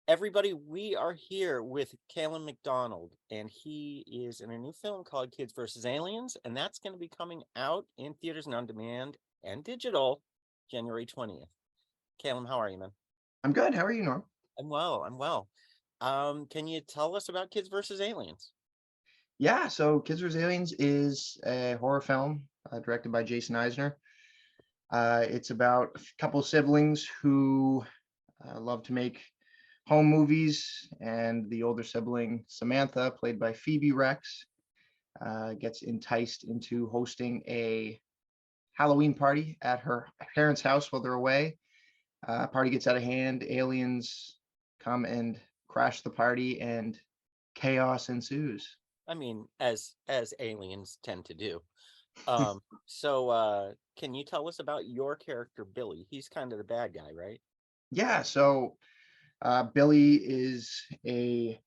Everybody, we are here with Calem MacDonald, and he is in a new film called Kids versus Aliens, and that's going to be coming out in theaters and on demand and digital January 20th. Calem, how are you, man? I'm good. How are you, Norm? I'm well. I'm well. Can you tell us about Kids versus Aliens? Yeah, so Kids vs. Aliens is a horror film directed by Jason Eisner. It's about a couple siblings who love to make home movies, and the older sibling, Samantha, played by Phoebe Rex, gets enticed into hosting a Halloween party at her parents' house while they're away. Party gets out of hand. Aliens come and crash the party, and chaos ensues. I mean, as aliens tend to do. So can you tell us about your character, Billy? He's kind of the bad guy, right? Yeah, so Billy is a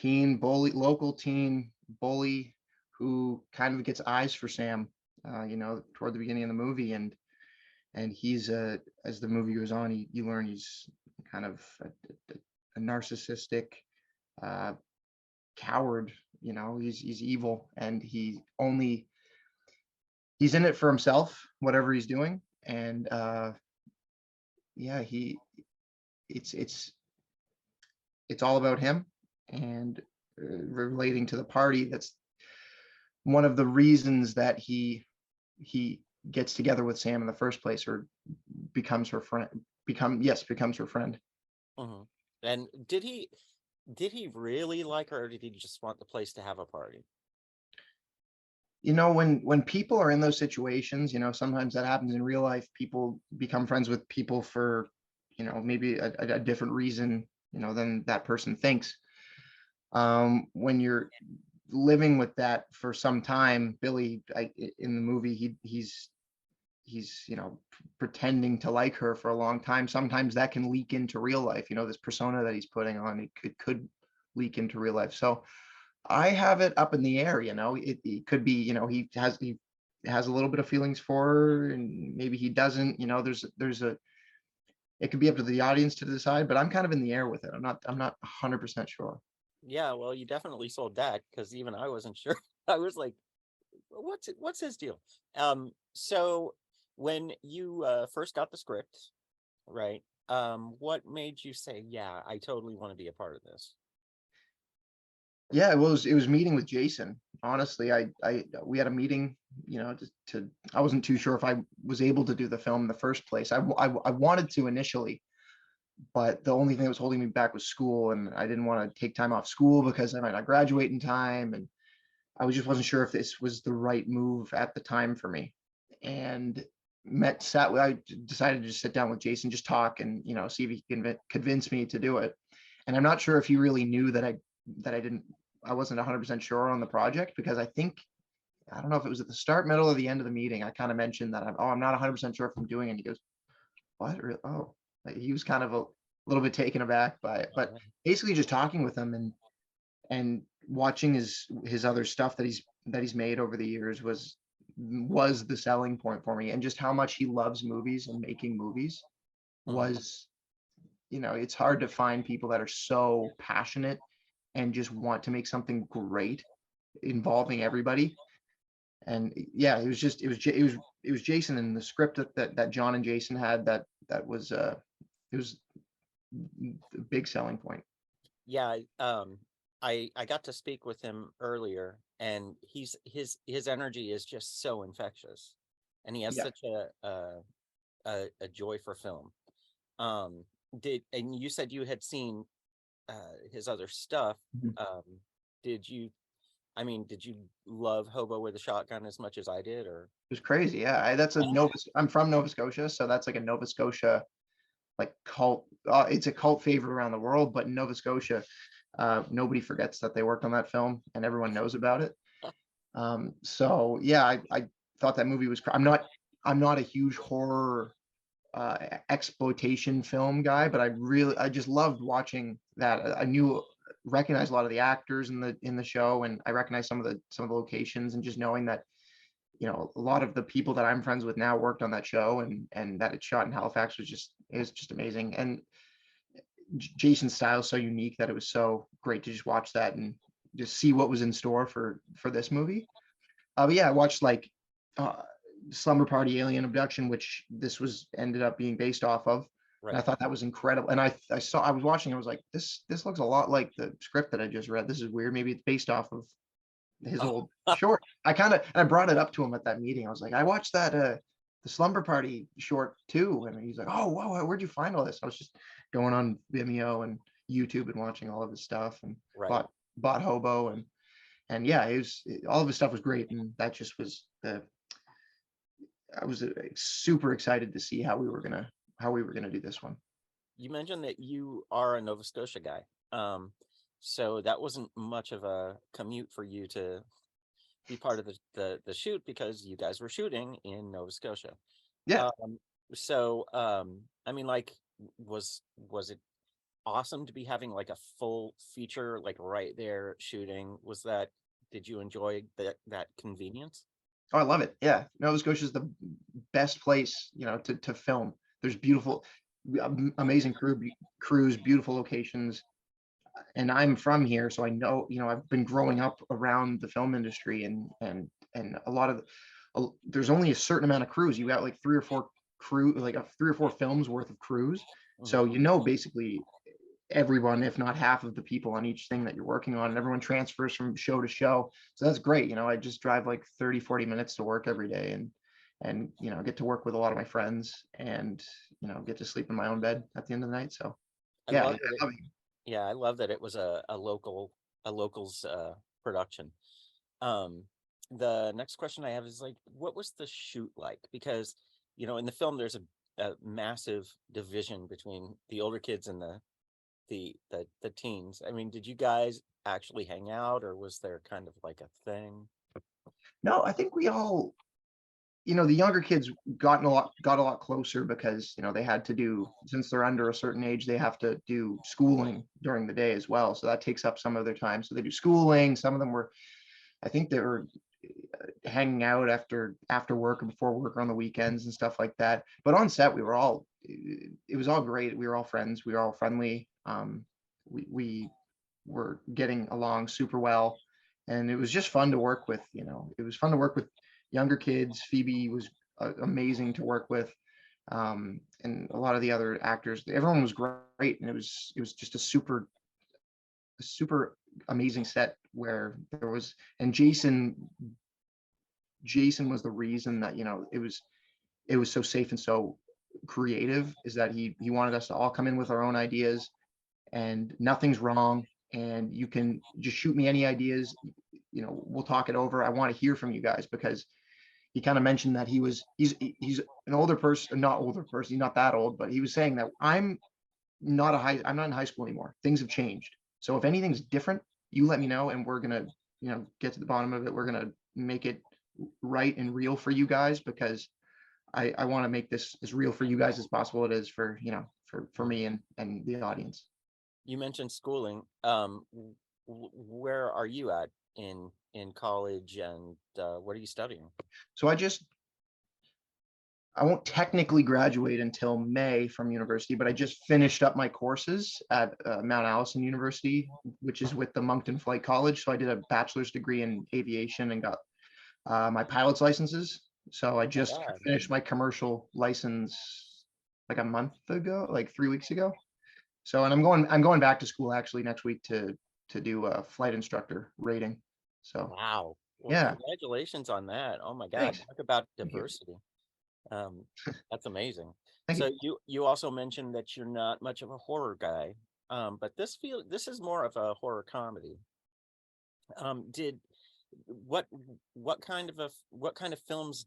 local teen bully who kind of gets eyes for Sam, toward the beginning of the movie, and he's as the movie goes on, you learn he's kind of a narcissistic uh, coward. He's evil, and he's in it for himself, whatever he's doing, and yeah, he it's it's it's all about him and relating to the party. That's one of the reasons that he gets together with Sam in the first place, or becomes her friend. Becomes her friend. Hmm. And did he really like her, or did he just want the place to have a party? When people are in those situations, sometimes that happens in real life. People become friends with people for maybe a different reason than that person thinks. When you're living with that for some time, Billy, in the movie, he's pretending to like her for a long time. Sometimes that can leak into real life. This persona that he's putting on, it could leak into real life. So I have it up in the air. It could be, he has a little bit of feelings for her, and maybe he doesn't. There's a it could be up to the audience to decide, but I'm kind of in the air with it. I'm not 100% sure. Yeah, well, you definitely sold that because even I wasn't sure. I was like, what's his deal? So when you first got the script, right? What made you say, yeah, I totally want to be a part of this? Yeah, it was meeting with Jason. Honestly, I we had a meeting, I wasn't too sure if I was able to do the film in the first place. I wanted to initially, but the only thing that was holding me back was school, and I didn't want to take time off school because I might not graduate in time, and wasn't sure if this was the right move at the time for me. And I decided to just sit down with Jason, just talk, and see if he can convince me to do it. And I'm not sure if he really knew that I wasn't 100% sure on the project, because I don't know if it was at the start, middle, or the end of the meeting. I kind of mentioned that I'm not 100% sure if I'm doing it. And he goes, what? Oh, like, he was kind of a little bit taken aback by it, but Uh, basically just talking with him and watching his other stuff that he's made over the years was the selling point for me. And just how much he loves movies and making movies mhm. was, it's hard to find people that are so passionate and just want to make something great involving everybody. And yeah, it was Jason, and the script that John and Jason had, that was it was a big selling point. Yeah, I got to speak with him earlier, and his energy is just so infectious, and he has Yeah. such a joy for film. Um, and you said you had seen his other stuff. Mhm. Um, did you? I mean, did you love Hobo with a Shotgun as much as I did, or? It was crazy. Yeah, I'm from Nova Scotia, so that's like a Nova Scotia like cult. It's a cult favorite around the world, but in Nova Scotia, nobody forgets that they worked on that film, and everyone knows about it. So yeah, I thought that movie was. I'm not a huge horror exploitation film guy, but I just loved watching that. Recognized a lot of the actors in the show, and I recognized some of the locations, and just knowing that a lot of the people that I'm friends with now worked on that show, and that it's shot in Halifax was just It was just amazing. And Jason's style is so unique that it was so great to just watch that and just see what was in store for this movie. But yeah, I watched like uh, Slumber Party Alien Abduction, which this was ended up being based off of. And I Right. thought that was incredible. And I was watching, I was like, this looks a lot like the script that I just read. This is weird. Maybe it's based off of his old short. I brought it up to him at that meeting. I was like, I watched that the Slumber Party short too. And he's like, oh wow, where'd you find all this? I was just going on Vimeo and YouTube and watching all of his stuff and Right. bought Hobo and yeah, all of his stuff was great. And that just was I was super excited to see how we were gonna do this one. You mentioned that you are a Nova Scotia guy. So that wasn't much of a commute for you to be part of the shoot because you guys were shooting in Nova Scotia. Yeah. Um, so I mean, like, was it awesome to be having like a full feature like right there shooting? Did you enjoy that convenience? Oh, I love it. Yeah. Nova Scotia is the best place, to film. There's beautiful, amazing crews, beautiful locations. And I'm from here, so I know, I've been growing up around the film industry and a lot of there's only a certain amount of crews. You got like three or four three or four films worth of crews. Mhm. So, basically everyone, if not half of the people on each thing that you're working on, and everyone transfers from show to show. So that's great. I just drive like 30-40 minutes to work every day and get to work with a lot of my friends and get to sleep in my own bed at the end of the night. So I yeah, love I that it, love it. yeah, I love that it was a locals production. Um, the next question I have is like, what was the shoot like? Because, in the film, there's a massive division between the older kids and the teens. I mean, did you guys actually hang out, or was there kind of like a thing? No, I think we all, the younger kids got a lot closer because they had to do, since they're under a certain age, they have to do schooling during the day as well, so that takes up some of their time. So they do schooling. Some of them were, I think they were hanging out after work or before work or on the weekends and stuff like that. But on set, it was all great. We were all friends. We were all friendly. We were getting along super well, and it was just fun to work with. It was fun to work with younger kids. Phoebe was amazing to work with, and a lot of the other actors. Everyone was great, and it was just a super amazing set where there was, and Jason was the reason that it was so safe and so creative, is that he wanted us to all come in with our own ideas and nothing's wrong, and you can just shoot me any ideas. We'll talk it over. I want to hear from you guys, because he kind of mentioned that he's an older person, not older person, he's not that old, but he was saying that I'm not in high school anymore. Things have changed. So if anything's different, you let me know, and we're gonna, get to the bottom of it. We're gonna make it right and real for you guys, because I want to make this as real for you guys as possible. It is for, for me and the audience. You mentioned schooling. Where are you at in college, and what are you studying? So I won't technically graduate until May from university, but I just finished up my courses at Mount Allison University, which is with the Moncton Flight College. So I did a bachelor's degree in aviation and got my pilot's licenses. So I Oh my just God. finished my commercial license like a month ago, like 3 weeks ago. So, and I'm going back to school actually next week to do a flight instructor rating. So Wow. Well, yeah, congratulations on that. Oh my God. thanks. Talk about Thank you. diversity. Um, that's amazing. Thank you. So you also mentioned that you're not much of a horror guy. But this is more of a horror comedy. Did what what kind of films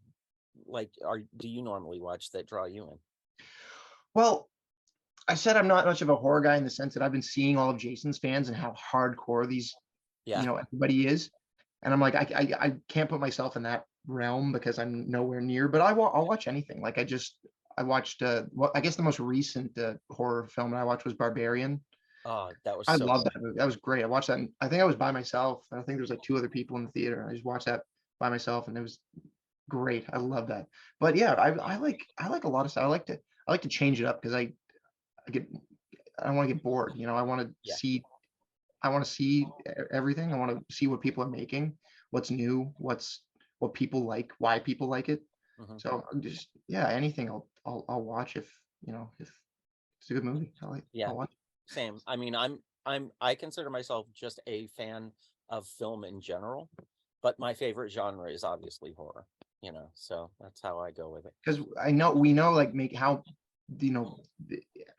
like are do you normally watch that draw you in? Well, I said I'm not much of a horror guy in the sense that I've been seeing all of Jason's fans and how hardcore these, Yeah. everybody is. And I'm like, I can't put myself in that realm because I'm nowhere near, but I'll watch anything. Like I watched, well, I guess the most recent horror film that I watched was Barbarian. Oh, that was I so love good. that movie. That was great. I watched that. I think I was by myself. I think there was like two other people in the theater. I just watched that by myself, and it was great. I love that. But yeah, I like a lot of stuff. I like to change it up because I don't want to get bored. You know, Yeah. I want to see everything. I want to see what people are making, what's new, what people like, why people like it. Mhm. So I'm just, yeah, anything I'll watch if, if it's a good movie. Yeah. I'll watch. Same. I mean, I consider myself just a fan of film in general, but my favorite genre is obviously horror, so that's how I go with it. Because we know like make how, the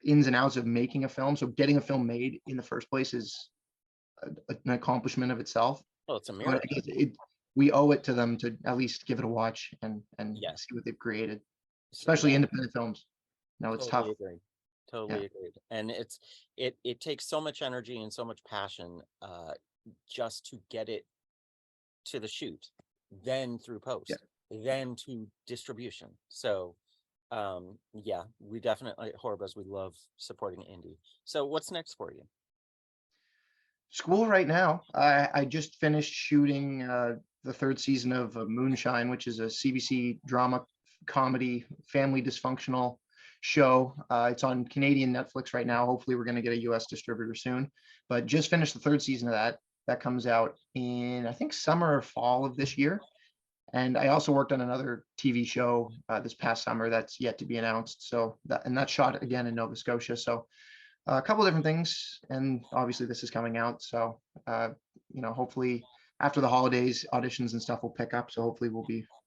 ins and outs of making a film. So getting a film made in the first place is an accomplishment of itself. Well, it's a But I miracle. guess we owe it to them to at least give it a watch and Yeah. see what they've created, Yeah, especially independent films. No, it's tough. totally agreed. Yeah. Totally agreed. And it takes so much energy and so much passion just to get it to the shoot, then through Yeah. post, then to distribution. So yeah, we definitely at Horbaz, we love supporting indie. So what's next for you? School right now. I just finished shooting the third season of Moonshine, which is a CBC drama comedy family dysfunctional show. It's on Canadian Netflix right now. Hopefully, we're going to get a US distributor soon. But just finished the third season of that. That comes out in I think summer or fall of this year. And I also worked on another TV show this past summer that's yet to be announced. So that's shot again in Nova Scotia. So a couple different things, and obviously this is coming out. So hopefully after the holidays, auditions and stuff will pick up. So hopefully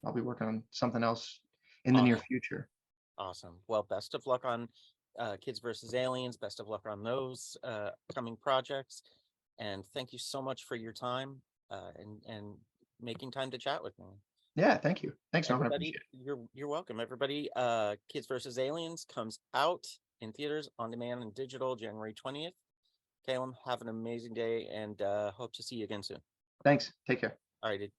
I'll be working on something else in the near Awesome. future. Awesome. Well, best of luck on Kids versus Aliens. Best of luck on those coming projects. And thank you so much for your time and making time to chat with me. Yeah, thank you. Thanks, Norman. I Everybody, appreciate it. you're welcome. Everybody, Kids versus Aliens comes out in theaters, on demand, and digital January 20th. Calem, have an amazing day and hope to see you again soon. Thanks. Take care. All right.